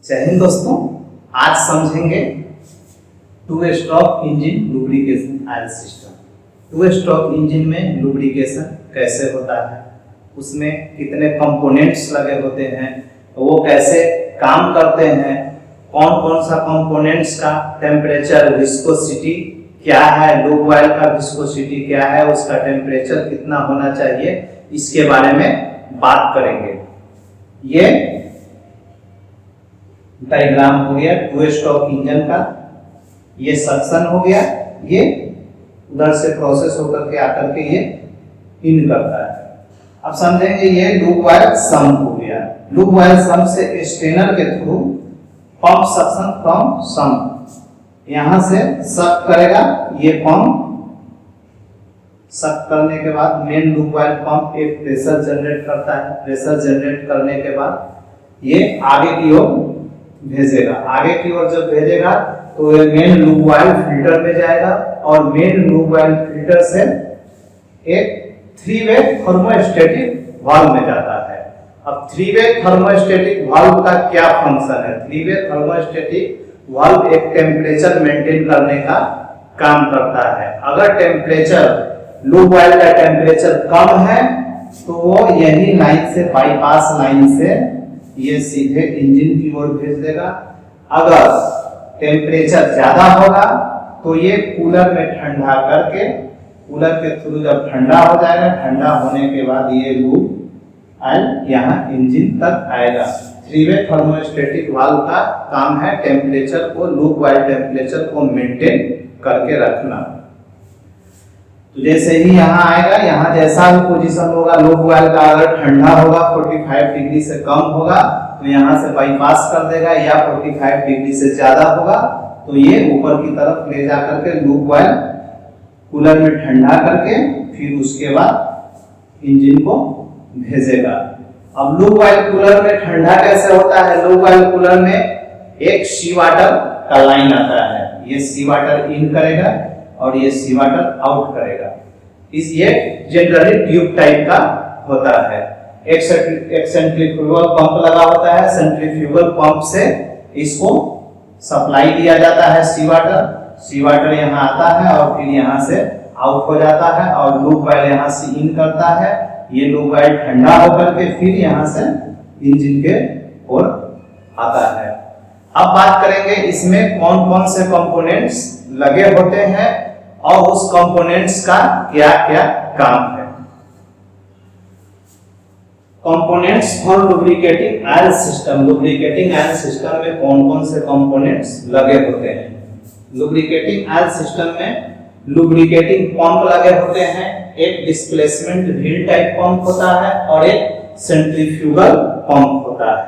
जय हिंद दोस्तों, आज समझेंगे two stroke engine lubrication oil system. Two stroke engine में लुब्रिकेशन कैसे होता है, उसमें कितने कंपोनेंट्स लगे होते हैं, वो कैसे काम करते हैं, कौन कौन सा कंपोनेंट्स का टेम्परेचर, विस्कोसिटी क्या है, लूब ऑयल का विस्कोसिटी क्या है, उसका टेम्परेचर कितना होना चाहिए, इसके बारे में बात करेंगे। ये डायग्राम हो गया टू स्ट्रोक इंजन का, ये सक्शन हो गया, ये उधर से प्रोसेस होकर के आकर के ये इन करता है। अब समझेंगे ये लूब ऑयल सम हो गया। लूब ऑयल सम से स्ट्रेनर के through pump suction from sump, यहां से सक करेगा, ये पंप सक करने के बाद मेन लूब ऑयल पंप एक प्रेशर जनरेट करता है। प्रेशर जनरेट करने के बाद ये आगे की ओर भेजेगा। आगे की ओर जब भेजेगा तो ये मेन लूब ऑयल फिल्टर में जाएगा और मेन लूब ऑयल फिल्टर से एक थ्री वे थर्मोस्टेटिक वाल्व में जाता है। अब थ्री वे थर्मोस्टेटिक वाल्व का क्या फंक्शन है? थ्री वे थर्मोस्टेटिक वाल्व एक टेम्परेचर मेंटेन करने का काम करता है। अगर टेम्परेचर लूब ऑयल का टेम्परेचर कम है तो वो यही लाइन से, बाईपास लाइन से ये सीधे इंजन की ओर भेज देगा। अगर टेम्परेचर ज्यादा होगा तो ये कूलर में ठंडा करके, कूलर के थ्रू जब ठंडा हो जाएगा, ठंडा होने के बाद ये लूब ऑयल यहाँ इंजन तक आएगा। थ्री वे थर्मोस्टेटिक वाल्व का काम है टेम्परेचर को, लूब ऑयल टेम्परेचर को मेंटेन करके रखना। तो जैसे ही यहाँ आएगा, यहाँ जैसा भी पोजीशन होगा लूब ऑयल का, अगर ठंडा होगा 45 डिग्री से कम होगा तो यहाँ से बाईपास कर देगा, या 45 डिग्री से ज्यादा होगा तो ये ऊपर की तरफ ले जाकर के लूब ऑयल कूलर में ठंडा करके फिर उसके बाद इंजन को भेजेगा। अब लूब ऑयल कूलर में ठंडा कैसे होता है? लूब ऑयल कूलर में एक सी वाटर का लाइन आता है, ये सी वाटर इन करेगा और ये सी वाटर आउट करेगा। इस ये जनरली ट्यूब टाइप का होता है। एक सेंट्रीफ्यूगल पंप लगा होता है, सेंट्रीफ्यूगल पंप से इसको सप्लाई दिया जाता है सी वाटर। सी वाटर यहाँ आता है और फिर यहाँ से आउट हो जाता है और लूब ऑयल यहाँ से इन करता है। ये लूब ऑयल ठंडा होकर के फिर यहाँ से इंजन के ओर आता है। अब बात करेंगे इसमें कौन कौन से कंपोनेंट्स लगे होते हैं और उस कंपोनेंट्स का क्या क्या काम है। Components for lubricating oil system. Lubricating oil system में कौन कौन से कंपोनेंट्स लगे होते हैं? लुब्रिकेटिंग ऑयल सिस्टम में लुब्रिकेटिंग पंप लगे होते हैं। एक डिस्प्लेसमेंट व्हील टाइप पंप होता है और एक सेंट्रीफ्यूगल पंप होता है।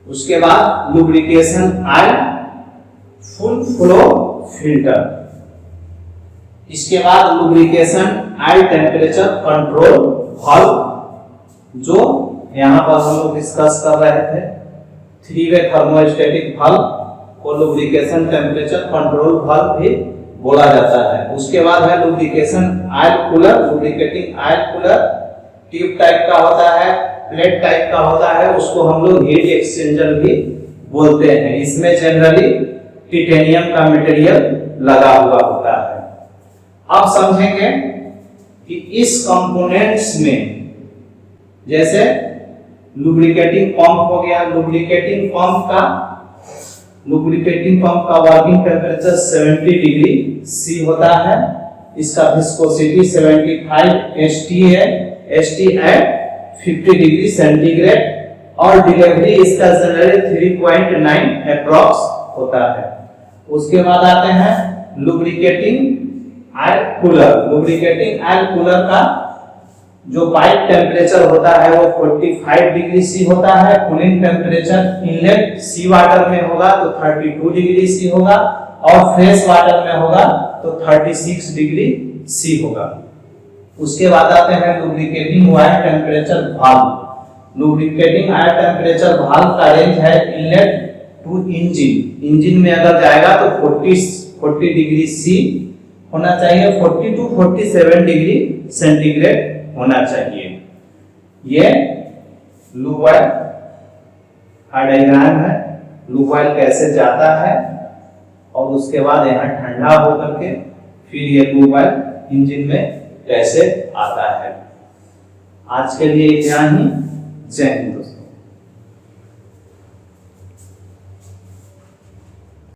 उसके बाद lubrication oil full flow filter. इसके बाद lubrication oil temperature control valve, जो यहां पर हम लोग डिस्कस कर रहे थे, थ्री वे थर्मोस्टेटिक वाल्व को लुब्रिकेशन टेम्परेचर कंट्रोल वाल्व भी बोला जाता है। उसके बाद है lubrication oil cooler. Lubricating oil cooler tube type का होता है, प्लेट टाइप का होता है, उसको हम लोग हीट एक्सचेंजर भी बोलते हैं। इसमें जनरली टिटेनियम का मटेरियल लगा हुआ होता है। अब समझेंगे कि इस कंपोनेंट्स में, जैसे लुब्रिकेटिंग पंप हो गया, लुब्रिकेटिंग पंप का वर्किंग टेम्परेचर 70 डिग्री सी होता है। इसका विस्कोसिटी 75 एसटी है, एसटी एट 50 डिग्री सेंटीग्रेड, और डिलीवरी इसका जनरली 3.9 अप्रॉक्स होता है। उसके बाद आते हैं lubricating oil cooler. Lubricating oil cooler का जो पाइप टेम्परेचर होता है वो 45 डिग्री सी होता है। कूलिंग टेम्परेचर इनलेट सी वाटर में होगा तो 32 डिग्री सी होगा और फ्रेश वाटर में होगा तो 36 डिग्री सी होगा। उसके बाद आते हैं lubricating oil temperature valve. Lubricating oil temperature valve का रेंज है इनलेट टू इंजन। इंजन में अगर जाएगा तो 40 डिग्री सी होना चाहिए, 40 to 47 डिग्री सेंटीग्रेड होना चाहिए। ये लूब ऑयल का डायग्राम है, लूप वाइल कैसे जाता है और उसके बाद यहाँ ठंडा होकर के फिर ये लूप वाइल इंजन में कैसे आता है। आज के लिए इतना ही। जय हिंद।